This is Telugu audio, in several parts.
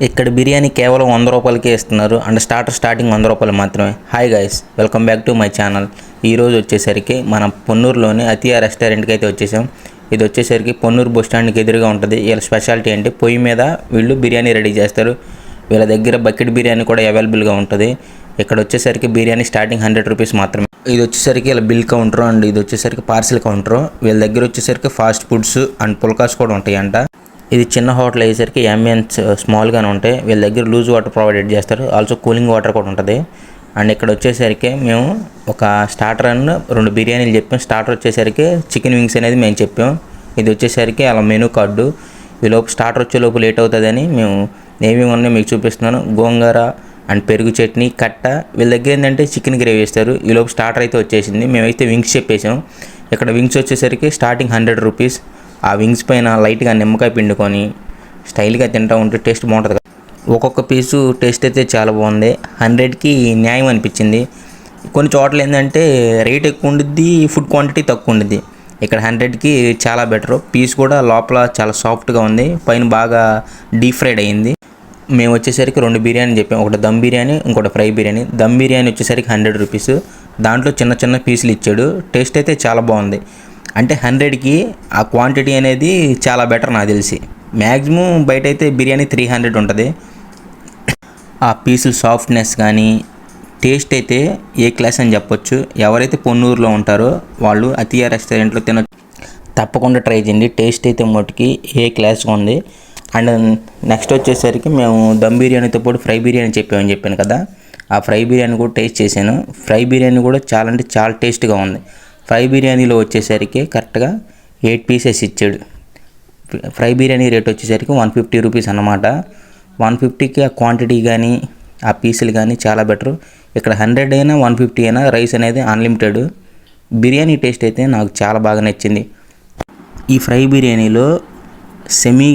ఇక్కడ బిర్యానీ కేవలం 100 రూపాయలకే ఇస్తున్నారు అండ్ స్టార్టింగ్ 100 రూపాయలు మాత్రమే. Hi guys, welcome back to my channel. ఈరోజు వచ్చేసరికి మనం పొన్నూరులోని అతియా రెస్టారెంట్కి అయితే వచ్చేసాం. ఇది వచ్చేసరికి పొన్నూరు బస్ స్టాండ్కి ఎదురుగా ఉంటుంది. వీళ్ళ స్పెషాలిటీ అంటే పొయ్యి మీద వీళ్ళు బిర్యానీ రెడీ చేస్తారు. వీళ్ళ దగ్గర బకెట్ బిర్యానీ కూడా అవైలబుల్గా ఉంటుంది. ఇక్కడ వచ్చేసరికి బిర్యానీ స్టార్టింగ్ 100 రూపీస్ మాత్రమే. ఇది వచ్చేసరికి ఇలా బిల్ కౌంటర్ అండ్ ఇది వచ్చేసరికి పార్సిల్ కౌంటర్. వీళ్ళ దగ్గర వచ్చేసరికి ఫాస్ట్ ఫుడ్స్ అండ్ పుల్కాస్ కూడా ఉంటాయంట. ఇది చిన్న హోటల్ అయ్యేసరికి అంబియన్స్ స్మాల్గానే ఉంటాయి. వీళ్ళ దగ్గర లూజ్ వాటర్ ప్రొవైడ్ చేస్తారు, ఆల్సో కూలింగ్ వాటర్ కూడా ఉంటుంది. అండ్ ఇక్కడ వచ్చేసరికి మేము ఒక స్టార్టర్ అండ్ 2 బిర్యానీలు చెప్పాం. స్టార్టర్ వచ్చేసరికి చికెన్ వింగ్స్ అనేది మేము చెప్పాం. ఇది వచ్చేసరికి అలా మెనూ కార్డు. ఈ లోపు స్టార్టర్ వచ్చే లోపు లేట్ అవుతుందని మేము ఏమేమి ఉన్నాయో మీకు చూపిస్తున్నాను. గోంగూర అండ్ పెరుగు చట్నీ, కట్ట. వీళ్ళ దగ్గర ఏంటంటే చికెన్ గ్రేవీ వేస్తారు. ఈ లోపు స్టార్టర్ అయితే వచ్చేసింది. మేమైతే వింగ్స్ చెప్పేసాం. ఇక్కడ వింగ్స్ వచ్చేసరికి స్టార్టింగ్ 100 రూపీస్. ఆ వింగ్స్ పైన లైట్గా నిమ్మకాయ పిండుకొని స్టైల్గా తింటూ ఉంటే టేస్ట్ బాగుంటుంది కదా. ఒక్కొక్క పీసు టేస్ట్ అయితే చాలా బాగుంది. 100కి న్యాయం అనిపించింది. కొన్ని చోట్ల ఏంటంటే రేట్ ఎక్కువ ఉండిద్ది, ఫుడ్ క్వాంటిటీ తక్కువ ఉండిద్ది. ఇక్కడ 100కి చాలా బెటర్. పీస్ కూడా లోపల చాలా సాఫ్ట్గా ఉంది, పైన బాగా డీప్ ఫ్రైడ్ అయ్యింది. మేము వచ్చేసరికి 2 బిర్యానీ చెప్పాం. ఒకటి దమ్ బిర్యానీ, ఇంకోటి ఫ్రై బిర్యానీ. దమ్ బిర్యానీ వచ్చేసరికి 100 రూపీస్. దాంట్లో చిన్న చిన్న పీసులు ఇచ్చాడు. టేస్ట్ అయితే చాలా బాగుంది. అంటే 100కి ఆ క్వాంటిటీ అనేది చాలా బెటర్ నాకు తెలిసి. మ్యాక్సిమం బయట అయితే బిర్యానీ 300 ఉంటుంది. ఆ పీసులు సాఫ్ట్నెస్ కానీ టేస్ట్ అయితే ఏ క్లాస్ అని చెప్పొచ్చు. ఎవరైతే పొన్నూరులో ఉంటారో వాళ్ళు అతియా రెస్టారెంట్లో తినొచ్చు, తప్పకుండా ట్రై చేయండి. టేస్ట్ అయితే మట్టుకి ఏ క్లాస్గా ఉంది. అండ్ నెక్స్ట్ వచ్చేసరికి మేము దమ్ బిర్యానీతో పాటు ఫ్రై బిర్యానీ చెప్పాను కదా. ఆ ఫ్రై బిర్యానీ కూడా టేస్ట్ చేశాను. ఫ్రై బిర్యానీ కూడా చాలా టేస్ట్గా ఉంది. ఫ్రై బిర్యానీలో వచ్చేసరికి కరెక్ట్గా 8 పీసెస్ ఇచ్చాడు. ఫ్రై బిర్యానీ రేట్ వచ్చేసరికి 150 రూపీస్ అన్నమాట. 150కి ఆ క్వాంటిటీ కానీ ఆ పీసులు కానీ చాలా బెటర్. ఇక్కడ 100 అయినా 150 అయినా రైస్ అనేది అన్లిమిటెడ్. బిర్యానీ టేస్ట్ అయితే నాకు చాలా బాగా నచ్చింది. ఈ ఫ్రై బిర్యానీలో సెమీ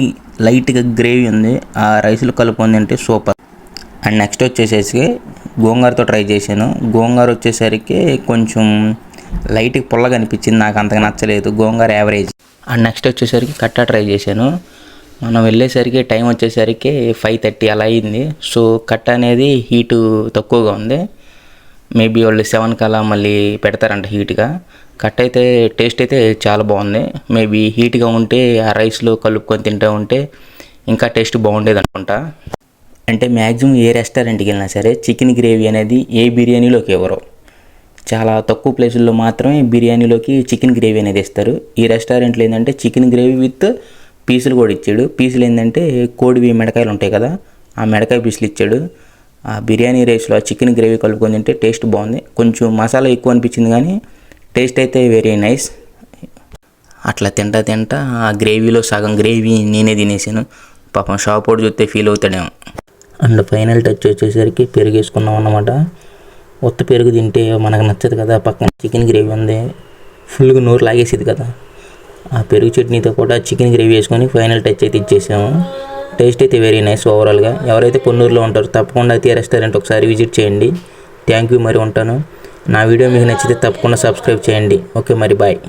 లైట్గా గ్రేవీ ఉంది. ఆ రైస్లో కలుపుకుంది అంటే సూపర్. అండ్ నెక్స్ట్ వచ్చేసేసి గోంగూరతో ట్రై చేశాను. గోంగూర వచ్చేసరికి కొంచెం లైట్గా పుల్లగా అనిపించింది, నాకు అంతగా నచ్చలేదు. గోంగూర యావరేజ్. అండ్ నెక్స్ట్ వచ్చేసరికి కట్టా ట్రై చేశాను. మనం వెళ్ళేసరికి టైం వచ్చేసరికి 5:30 అలా అయింది. సో కట్ట అనేది హీటు తక్కువగా ఉంది. మేబీ వాళ్ళు 7కి అలా మళ్ళీ పెడతారంట హీట్గా. కట్ట అయితే టేస్ట్ అయితే చాలా బాగుంది. మేబీ హీట్గా ఉంటే ఆ రైస్లో కలుపుకొని తింటూ ఉంటే ఇంకా టేస్ట్ బాగుండేది అనుకుంటా. అంటే మ్యాక్సిమం ఏ రెస్టారెంట్కి వెళ్ళినా సరే చికెన్ గ్రేవీ అనేది ఏ బిర్యానీలోకి ఇవ్వరు. చాలా తక్కువ ప్లేసుల్లో మాత్రమే బిర్యానీలోకి చికెన్ గ్రేవీ అనేది ఇస్తారు. ఈ రెస్టారెంట్లో ఏంటంటే చికెన్ గ్రేవీ విత్ పీసులు కూడా ఇచ్చాడు. పీసులు ఏంటంటే కోడివి మెడకాయలు ఉంటాయి కదా, ఆ మెడకాయ పీసులు ఇచ్చాడు. ఆ బిర్యానీ రైస్లో ఆ చికెన్ గ్రేవీ కలుపుకొని తింటే టేస్ట్ బాగుంది. కొంచెం మసాలా ఎక్కువ అనిపించింది కానీ టేస్ట్ అయితే వెరీ నైస్. అట్లా తింటా ఆ గ్రేవీలో సగం గ్రేవీ నేనే తినేసాను. పాపం షాప్ వాడు చూస్తే ఫీల్ అవుతాడేమో. అండ్ ఫైనల్ టచ్ వచ్చేసరికి పెరుగు వేసుకున్నాం అన్నమాట. ఉత్త పెరుగు తింటే మనకు నచ్చదు కదా, పక్కన చికెన్ గ్రేవీ ఉంది, ఫుల్గా నోరు లాగేసేది కదా. ఆ పెరుగు చట్నీతో కూడా చికెన్ గ్రేవీ వేసుకొని ఫైనల్ టచ్ అయితే ఇచ్చేసాము. టేస్ట్ అయితే వెరీ నైస్ ఓవరాల్గా. ఎవరైతే పొన్నూరులో ఉంటారో తప్పకుండా అతియా రెస్టారెంట్ ఒకసారి విజిట్ చేయండి. థ్యాంక్ యూ, మరి ఉంటాను. నా వీడియో మీకు నచ్చితే తప్పకుండా సబ్స్క్రైబ్ చేయండి. ఓకే, మరి బాయ్.